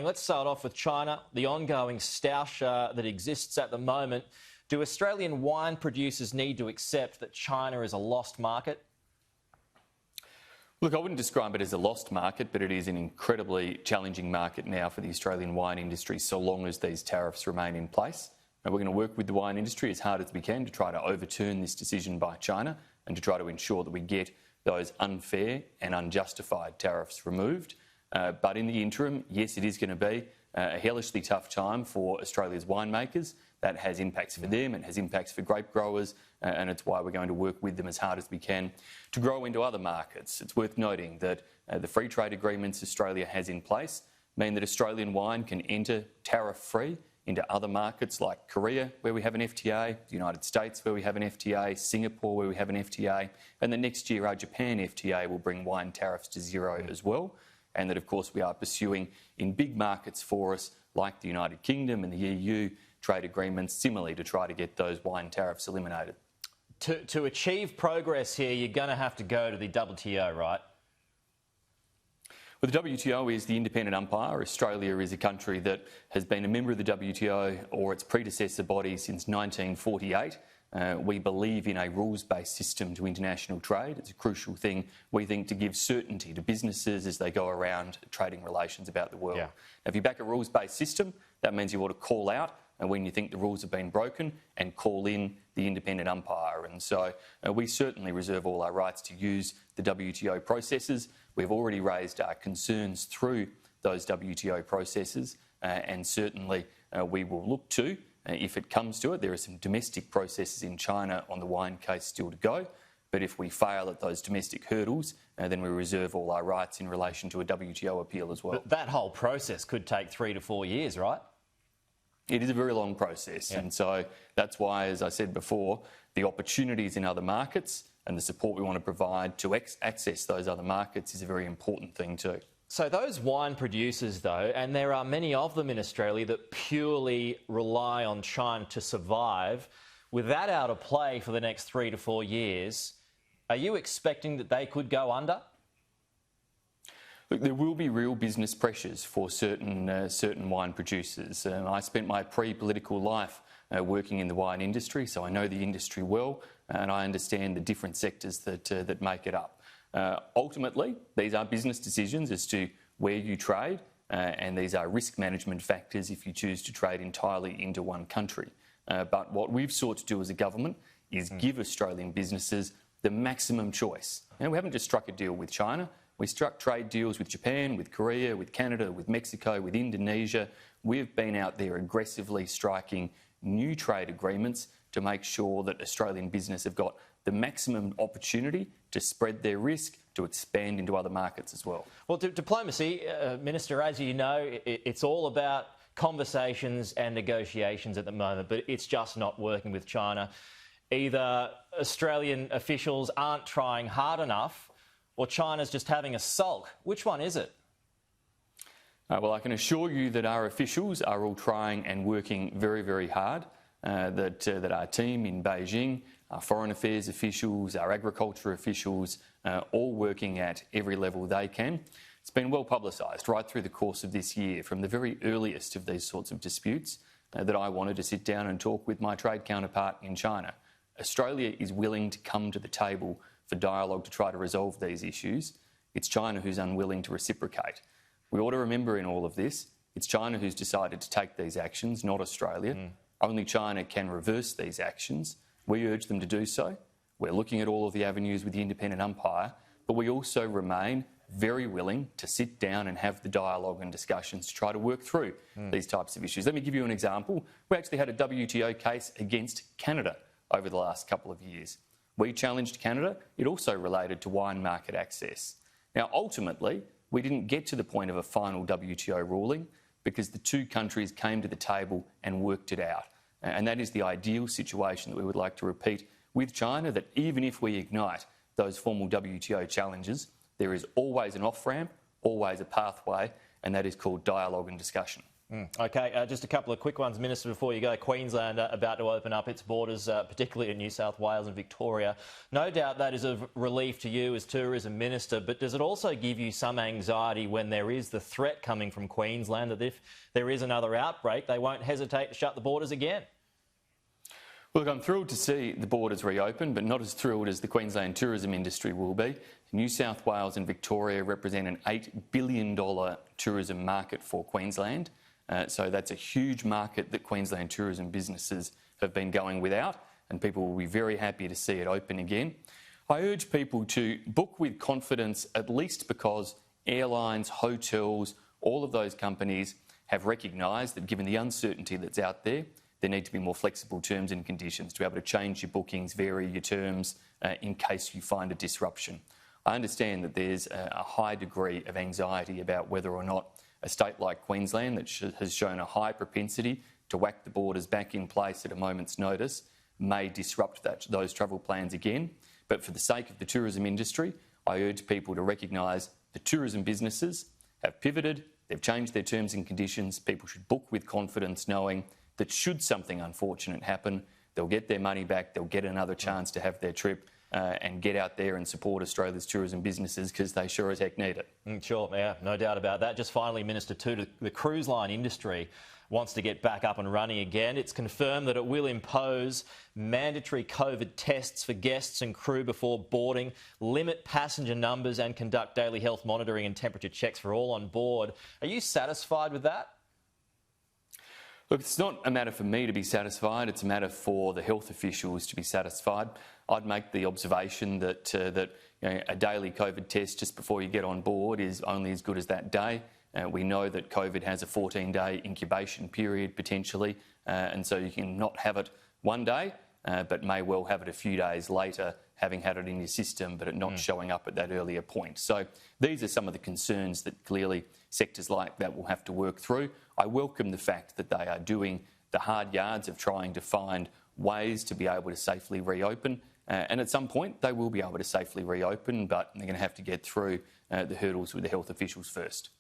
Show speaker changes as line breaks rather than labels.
Let's start off with China, the ongoing stoush that exists at the moment. Do Australian wine producers need to accept that China is a lost market?
Look, I wouldn't describe it as a lost market, but it is an incredibly challenging market now for the Australian wine industry so long as these tariffs remain in place. And we're going to work with the wine industry as hard as we can to try to overturn this decision by China and to try to ensure that we get those unfair and unjustified tariffs removed. But in the interim, yes, it is going to be a hellishly tough time for Australia's winemakers. That has impacts for them, it has impacts for grape growers, and it's why we're going to work with them as hard as we can to grow into other markets. It's worth noting that the free trade agreements Australia has in place mean that Australian wine can enter tariff-free into other markets like Korea, where we have an FTA, the United States, where we have an FTA, Singapore, where we have an FTA, and the next year our Japan FTA will bring wine tariffs to zero as well. And that, of course, we are pursuing in big markets for us, like the United Kingdom and the EU, trade agreements similarly to try to get those wine tariffs eliminated.
To achieve progress here, you're going to have to go to the WTO, right?
Well, the WTO is the independent umpire. Australia is a country that has been a member of the WTO or its predecessor body since 1948. We believe in a rules-based system to international trade. It's a crucial thing, we think, to give certainty to businesses as they go around trading relations about the world.
Yeah.
Now, if you back a rules-based system, that means you ought to call out when you think the rules have been broken and call in the independent umpire. And so we certainly reserve all our rights to use the WTO processes. We've already raised our concerns through those WTO processes, and certainly we will look to, if it comes to it, there are some domestic processes in China on the wine case still to go. But if we fail at those domestic hurdles, then we reserve all our rights in relation to a WTO appeal as well.
But that whole process could take 3 to 4 years, right?
It is a very long process,
yeah.
And so that's why, as I said before, the opportunities in other markets and the support we want to provide to access those other markets is a very important thing too.
So those wine producers, though, and there are many of them in Australia that purely rely on China to survive, with that out of play for the next 3 to 4 years, are you expecting that they could go under?
Look, there will be real business pressures for certain wine producers. I spent my pre-political life working in the wine industry, so I know the industry well, and I understand the different sectors that make it up. Ultimately, these are business decisions as to where you trade, and these are risk management factors if you choose to trade entirely into one country. But what we've sought to do as a government is give Australian businesses the maximum choice. And we haven't just struck a deal with China. We struck trade deals with Japan, with Korea, with Canada, with Mexico, with Indonesia. We've been out there aggressively striking new trade agreements to make sure that Australian business have got the maximum opportunity to spread their risk, to expand into other markets as well.
Well, diplomacy, Minister, as you know, it's all about conversations and negotiations at the moment, but it's just not working with China. Either Australian officials aren't trying hard enough or China's just having a sulk. Which one is it?
Well, I can assure you that our officials are all trying and working very, very hard, that our team in Beijing, our foreign affairs officials, our agriculture officials, all working at every level they can. It's been well publicised right through the course of this year, from the very earliest of these sorts of disputes, that I wanted to sit down and talk with my trade counterpart in China. Australia is willing to come to the table for dialogue to try to resolve these issues. It's China who's unwilling to reciprocate. We ought to remember in all of this, it's China who's decided to take these actions, not Australia. Only China can reverse these actions. We urge them to do so. We're looking at all of the avenues with the independent umpire, but we also remain very willing to sit down and have the dialogue and discussions to try to work through these types of issues. Let me give you an example. We actually had a WTO case against Canada over the last couple of years. We challenged Canada. It also related to wine market access. Now, ultimately, we didn't get to the point of a final WTO ruling because the two countries came to the table and worked it out. And that is the ideal situation that we would like to repeat with China, that even if we ignite those formal WTO challenges, there is always an off-ramp, always a pathway, and that is called dialogue and discussion.
OK, just a couple of quick ones, Minister, before you go. Queensland about to open up its borders, particularly in New South Wales and Victoria. No doubt that is of relief to you as Tourism Minister, but does it also give you some anxiety when there is the threat coming from Queensland that if there is another outbreak, they won't hesitate to shut the borders again?
Look, I'm thrilled to see the borders reopen, but not as thrilled as the Queensland tourism industry will be. New South Wales and Victoria represent an $8 billion tourism market for Queensland. So that's a huge market that Queensland tourism businesses have been going without, and people will be very happy to see it open again. I urge people to book with confidence, at least because airlines, hotels, all of those companies have recognised that given the uncertainty that's out there need to be more flexible terms and conditions to be able to change your bookings, vary your terms in case you find a disruption. I understand that there's a high degree of anxiety about whether or not a state like Queensland that has shown a high propensity to whack the borders back in place at a moment's notice may disrupt those travel plans again. But for the sake of the tourism industry, I urge people to recognise the tourism businesses have pivoted, they've changed their terms and conditions. People should book with confidence knowing that should something unfortunate happen, they'll get their money back, they'll get another chance to have their trip and get out there and support Australia's tourism businesses because they sure as heck need it.
Sure, yeah, no doubt about that. Just finally, Minister, too, the cruise line industry wants to get back up and running again. It's confirmed that it will impose mandatory COVID tests for guests and crew before boarding, limit passenger numbers and conduct daily health monitoring and temperature checks for all on board. Are you satisfied with that?
Look, it's not a matter for me to be satisfied, it's a matter for the health officials to be satisfied. I'd make the observation that a daily COVID test just before you get on board is only as good as that day. We know that COVID has a 14-day incubation period potentially, and so you can not have it one day, but may well have it a few days later, having had it in your system, but it not showing up at that earlier point. So these are some of the concerns that clearly sectors like that will have to work through. I welcome the fact that they are doing the hard yards of trying to find ways to be able to safely reopen. And at some point, they will be able to safely reopen, but they're going to have to get through the hurdles with the health officials first.